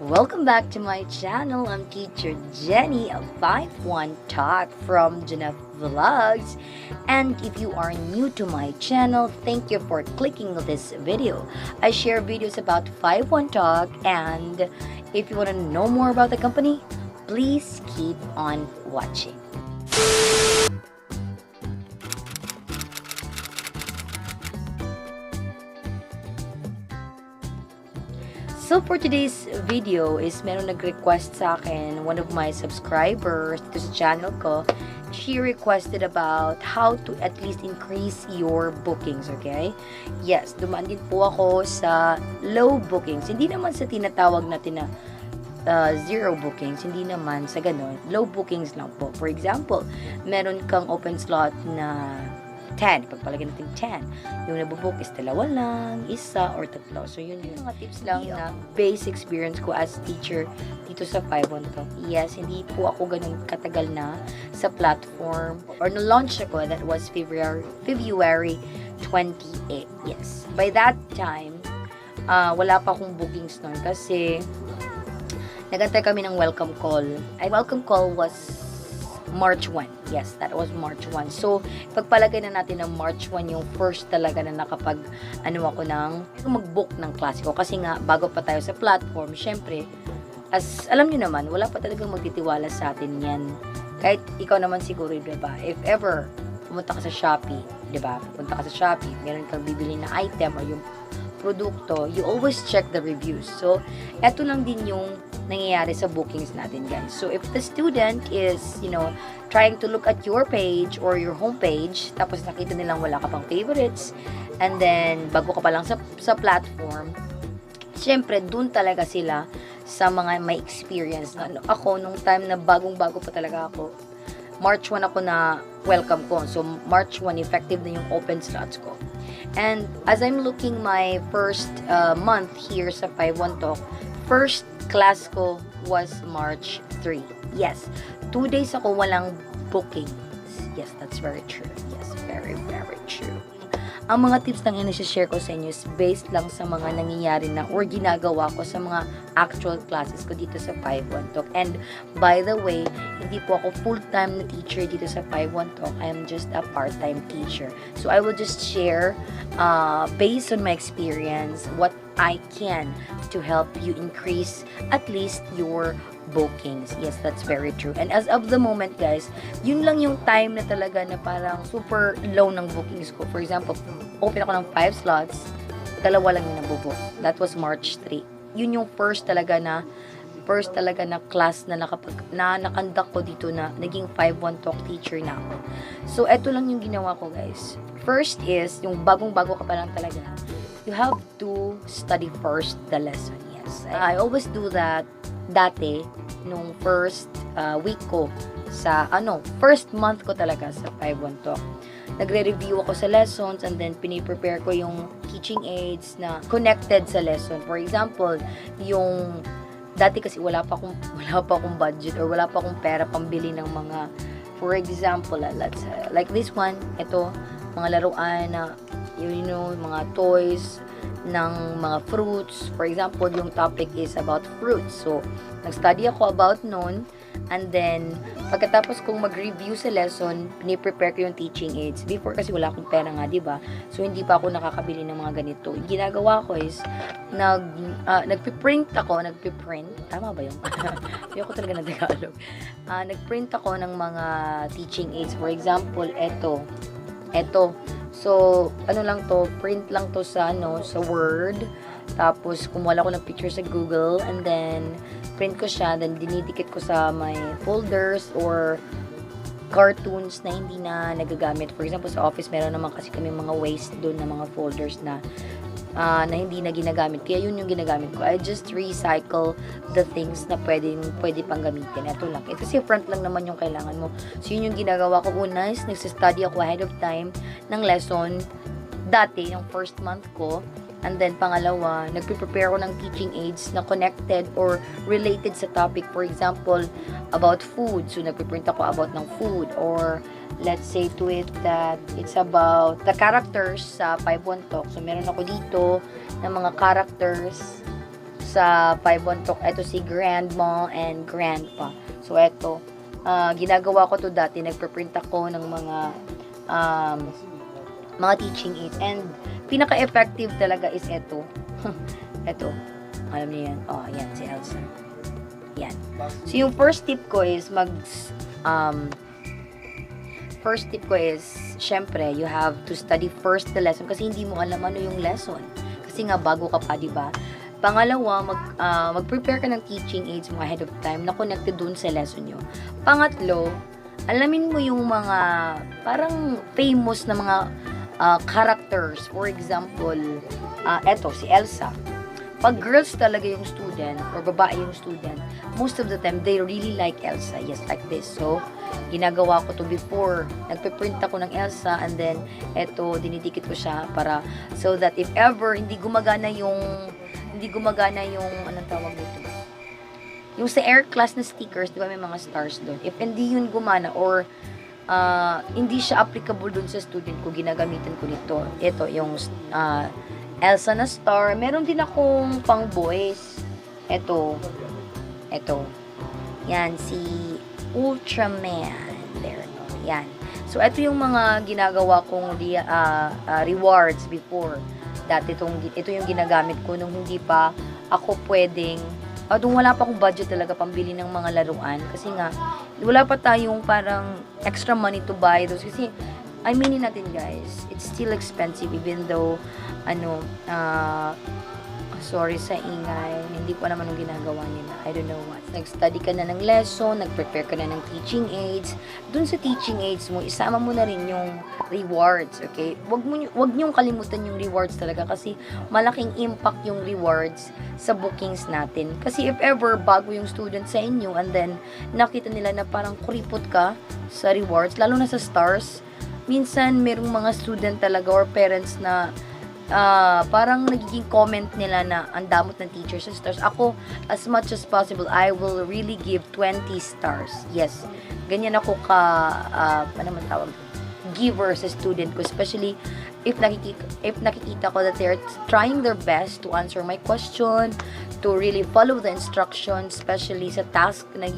Welcome back to my channel. I'm Teacher Jenny of 51 Talk from Jenef Vlogs. And if you are new to my channel, thank you for clicking this video. I share videos about 51 Talk, and if you want to know more about the company, please keep on watching. So for today's video is meron nag-request sa akin, one of my subscribers dito sa channel ko. She requested about how to at least increase your bookings, okay? Yes, dumaan din po ako sa low bookings. Hindi naman sa tinatawag natin na zero bookings, hindi naman sa ganon. Low bookings lang po. For example, meron kang open slot na 10, pagpalagay natin 10. Yung nabubook is 2 lang, 1 or 3. So yun yung mga tips lang na base experience ko as teacher dito sa 51 Talk. Yes, hindi po ako ganun katagal na sa platform. Or na-launch ako, that was February 28. Yes. By that time, wala pa akong bookings nun kasi nagantay kami ng welcome call. Welcome call was March 1. Yes, that was March 1. So, pagpalagay na natin na March 1 yung first talaga na nakapag ako mag-book ng klase ko. Kasi nga, bago pa tayo sa platform, syempre, as alam nyo naman, wala pa talagang magtitiwala sa atin yan. Kahit ikaw naman siguro, diba? If ever, pumunta ka sa Shopee, diba? Pumunta ka sa Shopee, meron kang bibili na item or yung produkto, you always check the reviews. So, eto lang din yung nangyayari sa bookings natin, guys. So, if the student is, trying to look at your page or your homepage, tapos nakita nilang wala ka pang favorites, and then, bago ka pa lang sa platform, syempre, dun talaga sila sa mga may experience. Ako, nung time na bagong-bago pa talaga ako, March 1 ako na welcome ko. So, March 1, effective na yung open slots ko. And as I'm looking my first month here sa 51 Talk, first class ko was March 3. Yes, 2 days ako walang bookings. Yes, that's very true. Yes, very, very true. Ang mga tips lang yung share ko sa inyo is based lang sa mga nangyayari na or ginagawa ko sa mga actual classes ko dito sa 51 Talk. And by the way, hindi po ako full-time na teacher dito sa 51 Talk. I am just a part-time teacher. So I will just share based on my experience what I can to help you increase at least your bookings. Yes, that's very true. And as of the moment, guys, yun lang yung time na talaga na parang super low ng bookings ko. For example, open ako ng 5 slots, 2 lang yung nabubook. That was March 3. Yun yung first talaga na class na nakandak ko dito na naging 51 Talk teacher na ako. So, eto lang yung ginawa ko, guys. First is, yung bagong-bago ka pa lang talaga, you have to study first the lesson. Yes. I always do that dati, nung first week ko sa, first month ko talaga sa 51 Talk. Nagre-review ako sa lessons and then piniprepare ko yung teaching aids na connected sa lesson. For example, yung dati kasi wala pa akong budget or wala pa akong pera pambili ng mga, for example, let's like this one, ito, mga laruan na, mga toys ng mga fruits. For example, yung topic is about fruits. So, nag-study ako about nun. And then, pagkatapos kong mag-review sa lesson, piniprepare ko yung teaching aids. Before kasi wala akong pera nga, diba? So, hindi pa ako nakakabili ng mga ganito. Yung ginagawa ko is, nagpiprint. Tama ba yun? Hindi ako talaga na Tagalog. Nagprint ako ng mga teaching aids. For example, eto. So, print lang to sa Word. Tapos, kumuha ako ng picture sa Google, and then, print ko siya, then dinidikit ko sa my folders or cartoons na hindi na nagagamit. For example, sa office, meron naman kasi kami mga waste doon na mga folders na hindi na ginagamit. Kaya yun yung ginagamit ko. I just recycle the things na pwede pang gamitin. Ito lang. Kasi front lang naman yung kailangan mo. So, yun yung ginagawa ko. Una is, nagsistudy ako ahead of time ng lesson. Dati, yung first month ko. And then, pangalawa, nagpe-prepare ako ng teaching aids na connected or related sa topic. For example, about food. So, nagpe-print ako about ng food. Or, let's say to it that it's about the characters sa 51 Talk. So, meron ako dito ng mga characters sa 512, ito si Grandma and Grandpa. So, ito, ginagawa ko to dati, nagpe-print ako ng mga teaching aids. And, pinaka-effective talaga is ito. Ito. Alam niyo yan? Oh, yan, si Elsa. Yan. So, yung first tip ko is syempre, you have to study first the lesson kasi hindi mo alam ano yung lesson. Kasi nga, bago ka pa, di ba? Pangalawa, mag-prepare ka ng teaching aids mo ahead of time na connected dun sa lesson nyo. Pangatlo, alamin mo yung mga parang famous na mga characters. For example, eto, si Elsa. Pag girls talaga yung student or babae yung student, most of the time, they really like Elsa. Yes, like this. So, ginagawa ko to before. Nagpe-print ako ng Elsa and then, eto, dinidikit ko siya para so that if ever hindi gumagana yung anong tawag dito? Yung sa air class na stickers, di ba may mga stars doon? If hindi yun gumana or hindi siya applicable doon sa student ko, ginagamitan ko nito. Ito, yung Elsa na star. Meron din akong pang boys. Ito. Yan, si Ultraman. There, no? Yan. So, ito yung mga ginagawa kong rewards before. Dati ito yung ginagamit ko nung hindi pa ako pwedeng, nung wala pa akong budget talaga pambili ng mga laruan. Kasi nga, wala pa tayong parang extra money to buy those. Kasi, I mean natin guys, it's still expensive even though, sorry sa ingay, hindi ko naman yung ginagawa nila. I don't know what. Nag-study ka na ng lesson, nag-prepare ka na ng teaching aids. Dun sa teaching aids mo, isama mo na rin yung rewards, okay? Wag niyong kalimutan yung rewards talaga kasi malaking impact yung rewards sa bookings natin. Kasi if ever bago yung student sa inyo and then nakita nila na parang kuripot ka sa rewards, lalo na sa stars, minsan merong mga student talaga or parents na parang nagiging comment nila na ang damot ng teachers sa stars. Ako, as much as possible, I will really give 20 stars. Yes. Ganyan ako ano man tawag? Giver sa student ko, especially if nakikita ko that they're trying their best to answer my question, to really follow the instructions, especially sa task na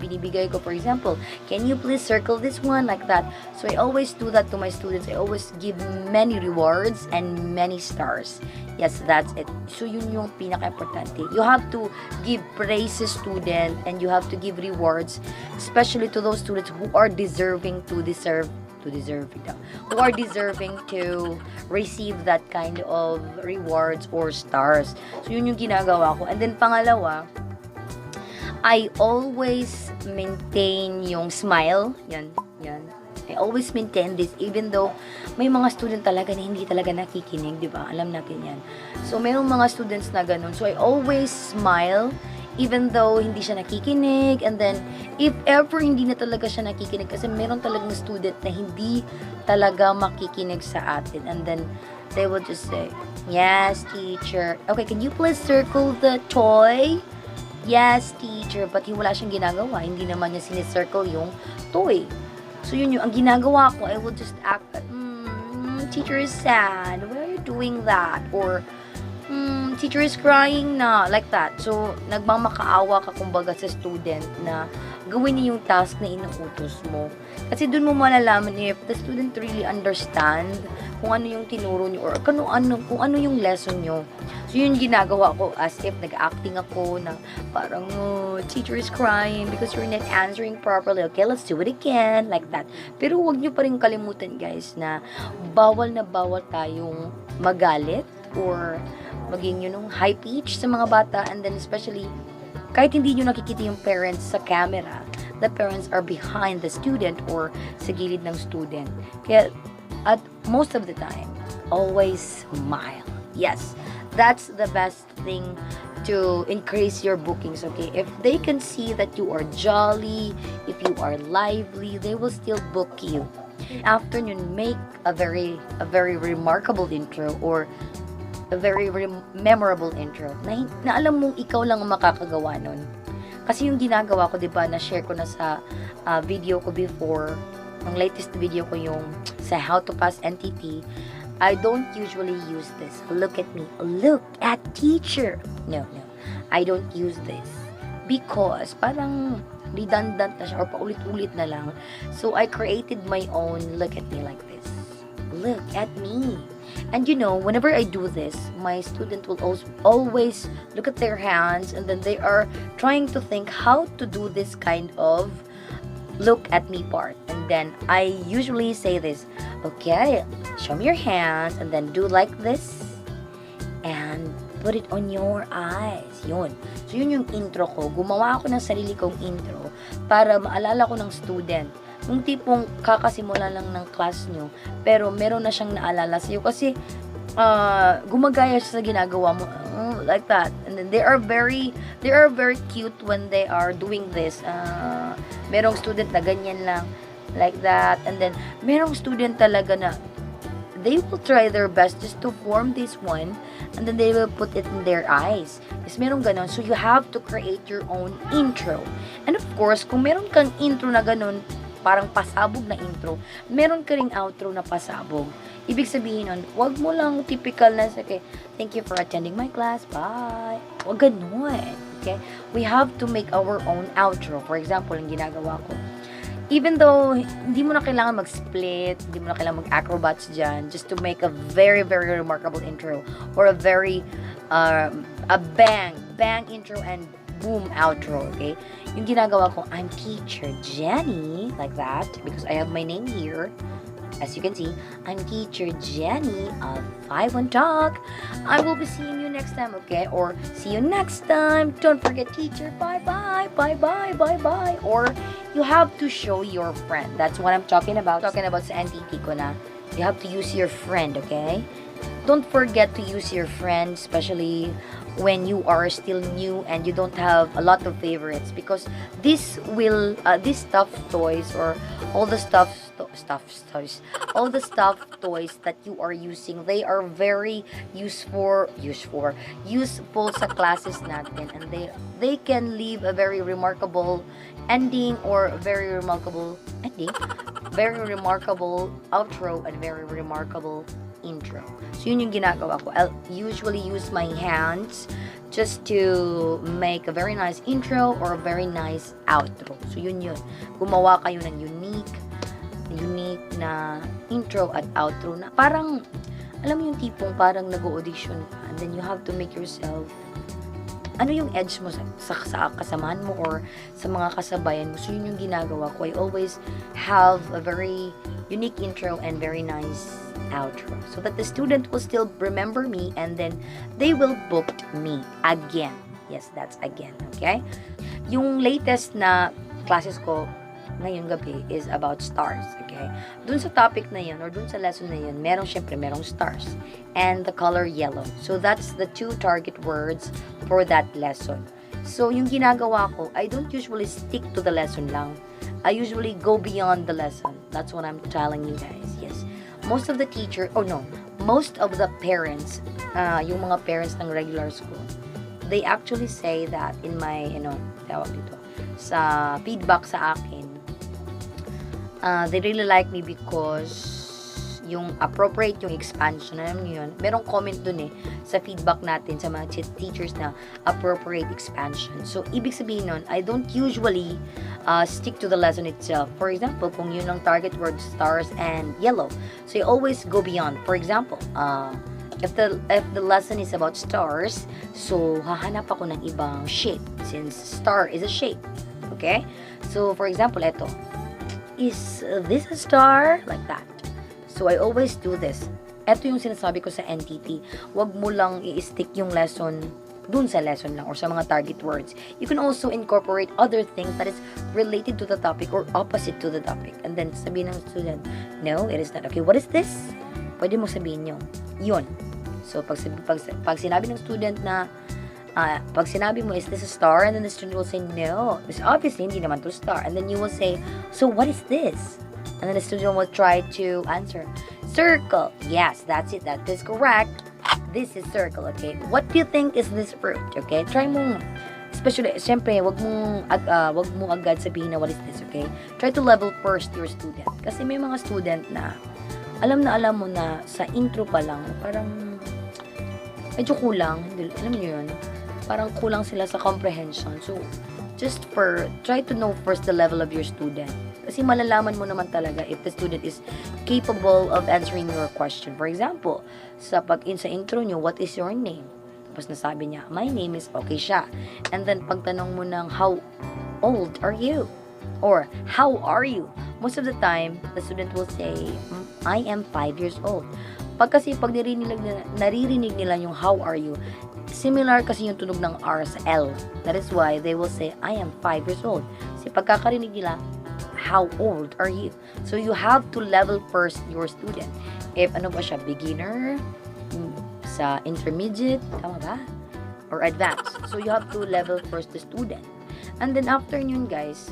binibigay ko. For example, can you please circle this one, like that. So I always do that to my students. I always give many rewards and many stars. Yes, that's it. So yun yung pinaka-importante. You have to give praises to student and you have to give rewards, especially to those students who are deserving to receive that kind of rewards or stars. So, yun yung ginagawa ko. And then, pangalawa, I always maintain yung smile. Yan. I always maintain this even though may mga student talaga na hindi talaga nakikinig, di ba? Alam natin yan. So, mayroong mga students na ganun. So, I always smile even though hindi siya nakikinig, and then if ever hindi na talaga siya nakikinig kasi meron talagang student na hindi talaga makikinig sa atin, and then they will just say, yes teacher, okay, can you please circle the toy? Yes teacher, but wala siyang ginagawa, hindi naman niya sinicircle yung toy. So yun yung ang ginagawa ko, I will just act that teacher is sad, why are you doing that? Or teacher is crying na, like that. So, nagmamakaawa ka kumbaga sa student na gawin niya yung task na inuutos mo. Kasi dun mo malalaman if the student really understand kung ano yung tinuro niyo or kung ano yung lesson niyo. So, yun ginagawa ko as if nag-acting ako na parang, teacher is crying because you're not answering properly. Okay, let's do it again. Like that. Pero huwag niyo pa rin kalimutan guys na bawal tayong magalit or maging yun ng high pitch sa mga bata, and then especially kahit hindi nyo nakikita yung parents sa camera, the parents are behind the student or sa gilid ng student. Kaya at most of the time, always smile. Yes, that's the best thing to increase your bookings, okay? If they can see that you are jolly, if you are lively, they will still book you. After yun, make a very remarkable intro or a very memorable intro na alam mong ikaw lang ang makakagawa nun. Kasi yung ginagawa ko, diba, na-share ko na sa video ko before, ang latest video ko yung sa how to pass NTT, I don't usually use this. Look at me. Look at teacher. No. I don't use this because parang redundant na siya or paulit-ulit na lang. So I created my own look at me like this. Look at me. And whenever I do this, my student will always look at their hands and then they are trying to think how to do this kind of look at me part. And then I usually say this, okay, show me your hands and then do like this and put it on your eyes. Yun. So yun yung intro ko. Gumawa ako ng sarili kong intro para maalala ko ng student. Yung tipong kakasimula lang ng class nyo, pero meron na siyang naalala sa'yo kasi gumagaya siya sa ginagawa mo, like that. And then they are very cute when they are doing this. Merong student na ganyan lang, like that. And then merong student talaga na they will try their best just to form this one, and then they will put it in their eyes. Yes, merong ganon. So you have to create your own intro. And of course, kung meron kang intro na ganon, parang pasabog na intro, meron ka ring outro na pasabog. Ibig sabihin nun, wag mo lang typical na, okay, thank you for attending my class, bye. Wag ganun, okay? We have to make our own outro. For example, yung ginagawa ko, even though hindi mo na kailangan mag-split, hindi mo na kailangan mag-acrobats dyan, just to make a very, very remarkable intro, or a very, a bang intro and boom outro, okay? Yung ginagawa ko, I'm Teacher Jenny, like that, because I have my name here. As you can see, I'm Teacher Jenny of 5 on Talk. I will be seeing you next time, okay? Or see you next time. Don't forget, teacher, bye-bye, bye-bye, bye-bye. Or you have to show your friend. That's what I'm talking about. Talking about sa NTT ko na. You have to use your friend, okay? Don't forget to use your friend, especially when you are still new and you don't have a lot of favorites, because these stuffed toys or all the stuffed toys that you are using, they are very useful sa classes natin, and they can leave a very remarkable ending or very remarkable outro and very remarkable intro. So yun yung ginagawa ko. I'll usually use my hands just to make a very nice intro or a very nice outro. So yun. Gumawa kayo ng unique na intro at outro na parang, alam mo yung tipong parang nag-audition ka and then you have to make yourself, ano yung edge mo sa kasamahan mo or sa mga kasabayan mo. So yun yung ginagawa ko. I always have a very unique intro and very nice outro so that the student will still remember me and then they will book me again. Yes, that's again, okay? Yung latest na classes ko ngayong gabi is about stars, okay? Dun sa topic na yun or dun sa lesson na yun, merong stars and the color yellow. So that's the 2 target words for that lesson. So yung ginagawa ko, I don't usually stick to the lesson lang. I usually go beyond the lesson. That's what I'm telling you guys. Yes. Most of the parents, yung mga parents ng regular school, they actually say that in my, tawag dito, sa feedback sa akin, they really like me because yung appropriate yung expansion, alam niyo yun, merong comment dun sa feedback natin sa mga teachers na appropriate expansion. So, ibig sabihin nun, I don't usually stick to the lesson itself. For example, kung yun ang target word, stars and yellow. So, I always go beyond. For example, if the lesson is about stars, so, hahanap ako ng ibang shape since star is a shape. Okay? So, for example, eto. Is this a star? Like that. So, I always do this. Ito yung sinasabi ko sa NTT. Huwag mo lang i-stick yung lesson dun sa lesson lang or sa mga target words. You can also incorporate other things that is related to the topic or opposite to the topic. And then, sabihin ng student, no, it is not. Okay, what is this? Pwede mo sabihin yun. So, pag sinabi ng student na, pag sinabi mo, is this a star? And then the student will say, no. Because obviously, hindi naman to star. And then you will say, so what is this? And then the student will try to answer, circle. Yes, that's it. That is correct. This is circle, okay? What do you think is this fruit? Okay? Try mo, especially, syempre, wag mo agad sabihin na what is this, okay? Try to level first your student. Kasi may mga student na alam mo na sa intro pa lang, parang medyo kulang. Alam mo yun? parang kulang sila sa comprehension. So, try to know first the level of your student. Kasi malalaman mo naman talaga if the student is capable of answering your question. For example, sa intro nyo, what is your name? Tapos nasabi niya, my name is okay siya. And then, pagtanong mo ng, how old are you? Or, how are you? Most of the time, the student will say, I am 5 years old. Pag naririnig nila yung how are you, similar kasi yung tunog ng R sa L. That is why they will say, I am 5 years old. Kasi pagkakarinig nila, how old are you? So you have to level first your student. If ano ba siya, beginner, sa intermediate, tama ba? Or advanced. So you have to level first the student. And then after nun guys,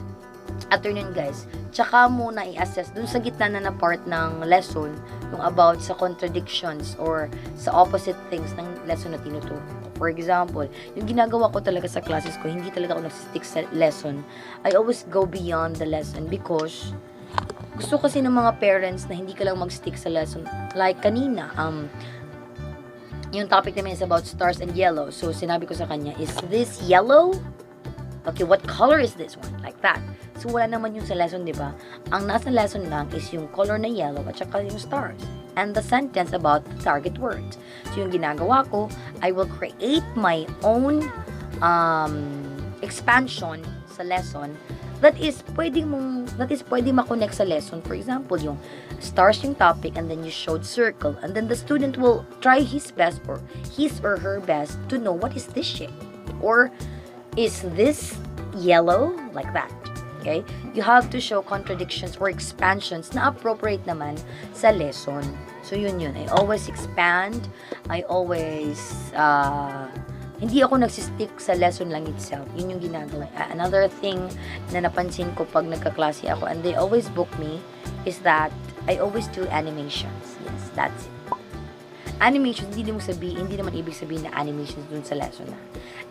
tsaka muna i-assess dun sa gitna na part ng lesson, yung about sa contradictions or sa opposite things ng lesson na tinuturo. For example, yung ginagawa ko talaga sa classes ko, hindi talaga ako nagsistick sa lesson. I always go beyond the lesson because gusto kasi ng mga parents na hindi ka lang mag-stick sa lesson. Like kanina, yung topic namin is about stars and yellow. So, sinabi ko sa kanya, is this yellow? Okay, what color is this one? Like that. So, wala naman yung sa lesson, di ba? Ang nasa lesson lang is yung color na yellow at saka yung stars. And the sentence about the target words. So, yung ginagawa ko, I will create my own expansion sa lesson that is pwede ma-connect sa lesson. For example, yung stars yung topic and then you showed circle and then the student will try his best or his or her best to know what is this shape or is this yellow, like that. Okay? You have to show contradictions or expansions na appropriate naman sa lesson. So, yun. I always expand. I always, hindi ako nagsistick sa lesson lang itself. Yun yung ginagawa. Another thing na napansin ko pag nagkaklase ako and they always book me is that I always do animations. Yes, that's it. Animations, hindi naman ibig sabihin na animations dun sa lesson na.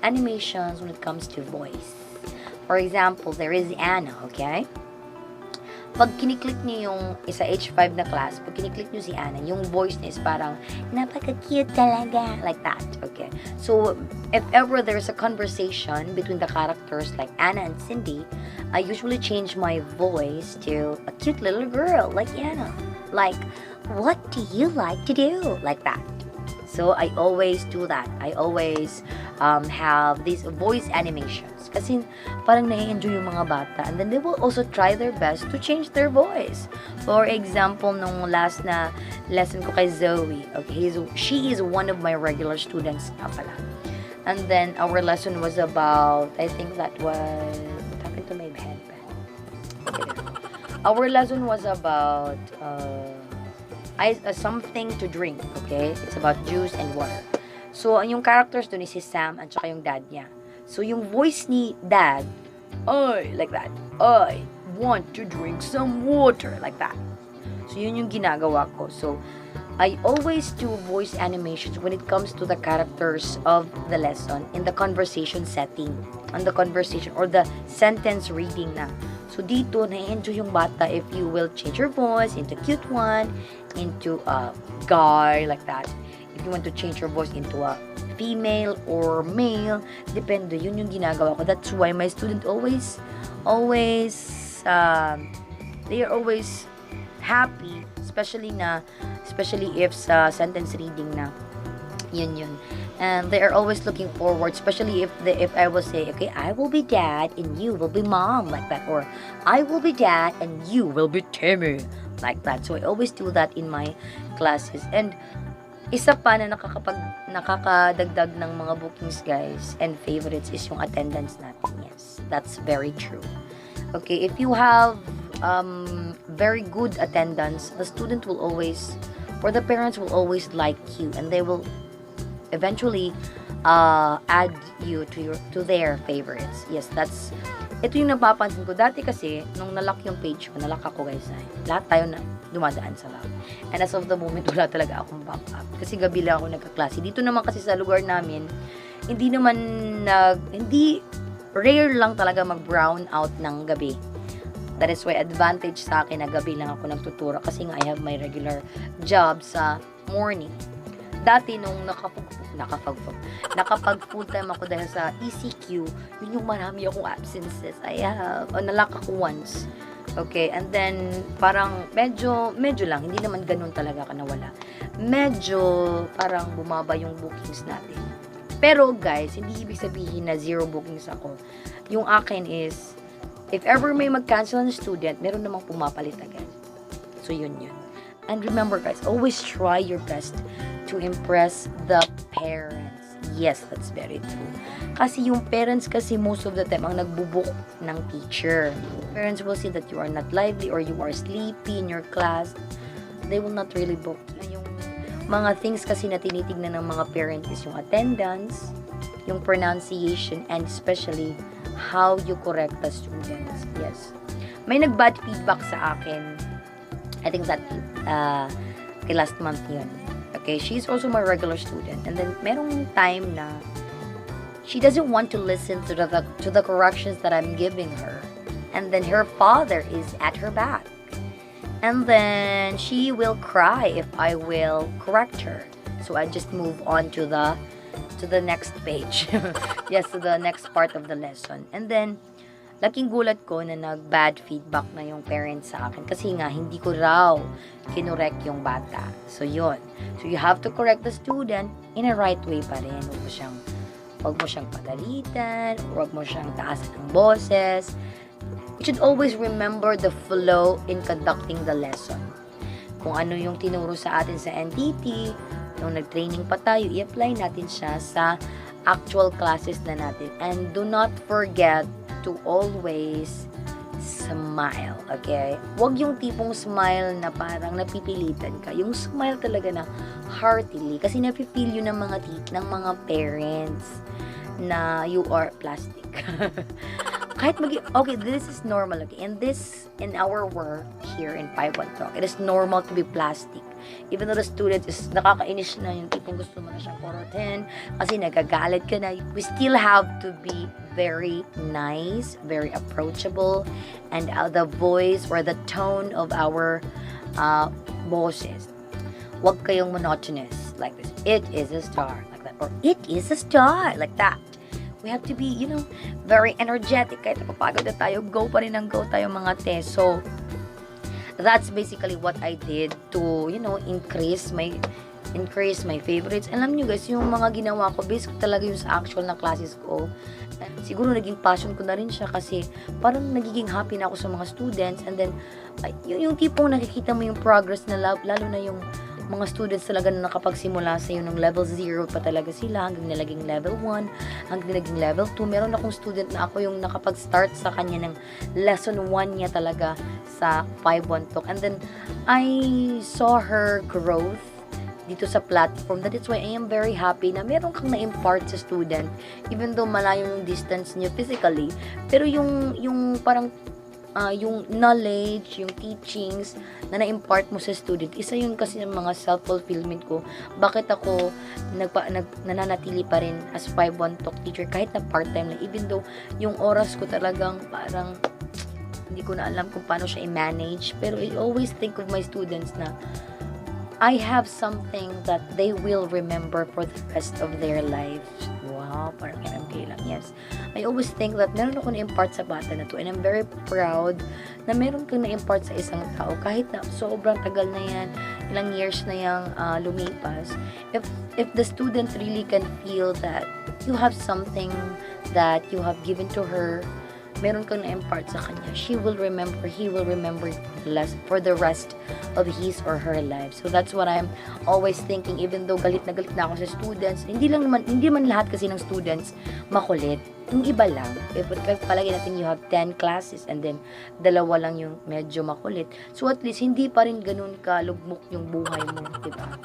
Animations when it comes to voice. For example, there is Anna, okay? Pag kiniklik niyo yung isa H5 na class, pag kiniklik niyo si Anna, yung voice niya is parang, napaka-cute talaga, like that, okay? So, if ever there's a conversation between the characters like Anna and Cindy, I usually change my voice to a cute little girl like Anna. Like, what do you like to do? Like that. So, I always do that. I always have these voice animations. Kasi parang nai-enjoy yung mga bata. And then they will also try their best to change their voice. For example, nung last na lesson ko kay Zoe. Okay, she is one of my regular students nga pala. And then our lesson was about, I think that was, what happened to my headband? Okay. Our lesson was about something to drink, okay? It's about juice and water. So, yung characters dun is si Sam at saka yung dad niya. So, yung voice ni dad, like that. I want to drink some water, like that. So, yun yung ginagawa ko. So, I always do voice animations when it comes to the characters of the lesson in the conversation setting, on the conversation or the sentence reading na. So, dito, na-enjoy yung bata if you will change your voice into cute one, into a guy, like that. If you want to change your voice into a female or male, depende. Yun yung ginagawa ko. That's why my student always, they are always happy, especially if sa sentence reading na. Yun. And they are always looking forward, especially if I will say, okay, I will be dad and you will be mom, like that. Or, I will be dad and you will be Timmy, like that. So, I always do that in my classes. And, isa pa na nakakadagdag ng mga bookings, guys, and favorites is yung attendance natin. Yes, that's very true. Okay, if you have very good attendance, the student will always, or the parents will always like you, and they will eventually add you to their favorites. Yes, ito yung napapansin ko. Dati kasi, nung nalock yung page ko, nalock ako guys, lahat tayo na dumadaan sa lock. And as of the moment, wala talaga akong backup. Kasi gabi lang ako nagkaklase. Dito naman kasi sa lugar namin, hindi rare lang talaga mag-brown out ng gabi. That is why advantage sa akin na gabi lang ako nagtuturo kasi nga I have my regular job sa morning. dati nung nakapag full time ako dahil sa ECQ, yun yung marami akong absences. Nalak ako once. Okay, and then parang medyo lang, hindi naman ganun talaga ka nawala. Medyo parang bumaba yung bookings natin. Pero guys, hindi ibig sabihin na zero bookings ako. Yung akin is, if ever may mag-cancel ng student, meron namang pumapalit agad. So yun. And remember guys, always try your best to impress the parents. Yes, that's very true. Kasi yung parents kasi most of the time ang nagbubook ng teacher. Parents will see that you are not lively or you are sleepy in your class. They will not really book. Yung mga things kasi na tinitignan ng mga parents is yung attendance, yung pronunciation, and especially how you correct the students. Yes. May nag-bad feedback sa akin. I think that last month yun. Okay, she's also my regular student. And then, merong time na she doesn't want to listen to the corrections that I'm giving her. And then, her father is at her back. And then, she will cry if I will correct her. So, I just move on to the next page. Yes, to the next part of the lesson. And then, laking gulat ko na nag-bad feedback na yung parents sa akin kasi nga hindi ko raw kinorek yung bata. So, yun. So, you have to correct the student in a right way pa rin. Huwag mo siyang pagalitan, huwag mo siyang taasan ng boses. You should always remember the flow in conducting the lesson. Kung ano yung tinuro sa atin sa NTT, nung nag-training pa tayo, i-apply natin siya sa actual classes na natin. And do not forget to always smile, okay? Huwag yung tipong smile na parang napipilitan ka. Yung smile talaga na heartily. Kasi napipil yun ng mga parents na you are plastic. Kahit okay, this is normal, okay? In our work here in 5-1 Talk, it is normal to be plastic. Even though the student is nakakainis na yung tipong gusto mo na siyang korotin kasi nagagalit ka na, we still have to be very nice, very approachable, and the voice or the tone of our bosses. Huwag kayong monotonous like this. It is a star like that, or it is a star like that. We have to be, very energetic. Kahit napapagod na tayo, go pa rin ang go tayo mga te. So, that's basically what I did to, increase my favorites. Alam nyo guys, yung mga ginawa ko, based talaga yung sa actual na classes ko. Siguro naging passion ko na rin siya kasi parang nagiging happy na ako sa mga students. And then, yung tipong nakikita mo yung progress na lalo na yung mga students talaga na nakapagsimula sa yung level 0 pa talaga sila hanggang nalaging level 1, hanggang nalaging level 2. Meron akong student na ako yung nakapag-start sa kanya ng lesson 1 niya talaga sa 5-1 Talk. And then, I saw her growth dito sa platform. That is why I am very happy na meron kang na-impart sa student. Even though malayo yung distance niyo physically, pero yung parang yung knowledge, yung teachings na na-impart mo sa student, isa yun kasi ng mga self-fulfillment ko. Bakit ako nananatili pa rin as 5-1 Talk teacher kahit na part-time na, even though yung oras ko talagang parang hindi ko na alam kung paano siya i-manage. Pero I always think of my students na I have something that they will remember for the rest of their lives. Wow, parang MMK lang. Yes. I always think that meron ako na-impart sa bata na to, and I'm very proud na meron kang na-impart sa isang tao kahit na sobrang tagal na yan, ilang years na yung lumipas. If the student really can feel that you have something that you have given to her, meron kang na-impart sa kanya, he will remember for the rest of his or her life. So that's what I'm always thinking, even though galit na ako sa students. Hindi man lahat kasi ng students makulit. Yung iba lang. If palagi natin you have 10 classes and then dalawa lang yung medyo makulit. So at least hindi pa rin ganun kalugmok yung buhay mo, di ba?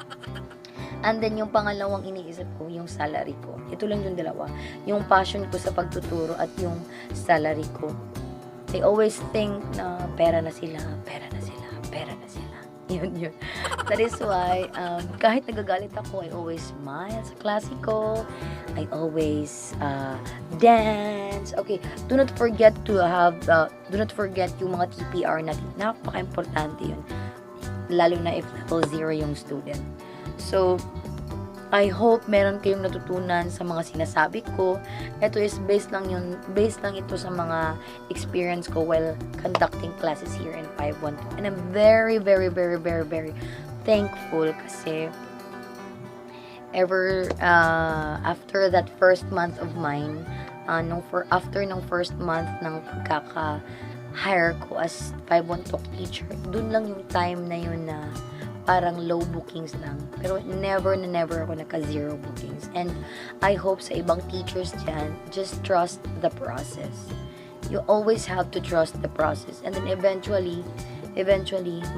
And then, yung pangalawang iniisip ko, yung salary ko. Ito lang yung dalawa. Yung passion ko sa pagtuturo at yung salary ko. I always think na pera na sila. Yun. That is why, kahit nagagalit ako, I always smile sa klase ko. I always dance. Okay, do not forget yung mga TPR natin. Napaka-importante yun. Lalo na if level 0 yung student. So, I hope meron kayong natutunan sa mga sinasabi ko. Ito is based lang ito sa mga experience ko while conducting classes here in 512. And I'm very, very, very, very, very thankful kasi after that first month of mine, after nung first month ng pagkaka-hire ko as 512 teacher, dun lang yung time na yun na parang low bookings lang. Pero never ako naka-zero bookings. And I hope sa ibang teachers dyan, just trust the process. You always have to trust the process. And then eventually,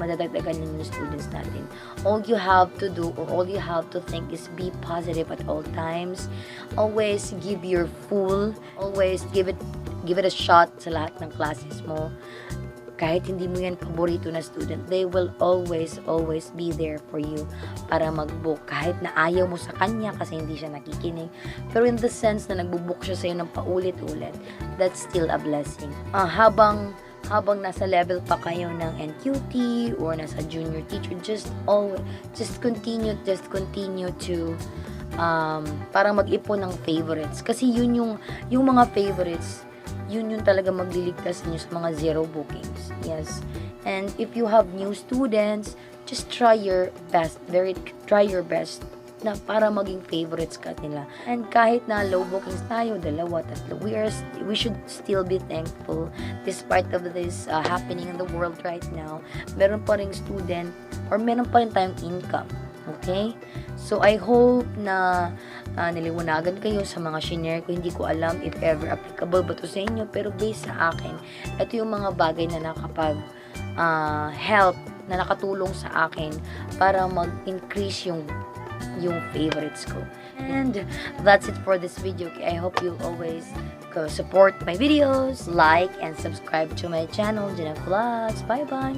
madadagdagan yung students natin. All you have to do or all you have to think is be positive at all times. Always give your full. Always give it a shot sa lahat ng classes mo. Kahit hindi mo yan paborito na student, they will always be there for you para mag-book. Kahit na ayaw mo sa kanya kasi hindi siya nakikinig. Pero in the sense na nagbo-book siya sa'yo ng paulit-ulit, that's still a blessing. Habang nasa level pa kayo ng NQT or nasa junior teacher, just continue to para mag-ipon ng favorites. Kasi yun yung mga favorites, yun talaga magliligtas niyo sa mga zero bookings. Yes. And if you have new students, just try your best na para maging favorites ka nila. And kahit na low bookings tayo, 2, 3, we should still be thankful despite of this happening in the world right now. Meron pa ring student or meron pa rin tayong income. Okay? So, I hope na niliwanagan kayo sa mga shinare ko. Hindi ko alam if ever applicable ba to sa inyo, pero based sa akin, ito yung mga bagay na help, na nakatulong sa akin para mag-increase yung favorites ko. And that's it for this video. Okay? I hope you always go support my videos, like, and subscribe to my channel, Jenna Vlogs. Bye-bye!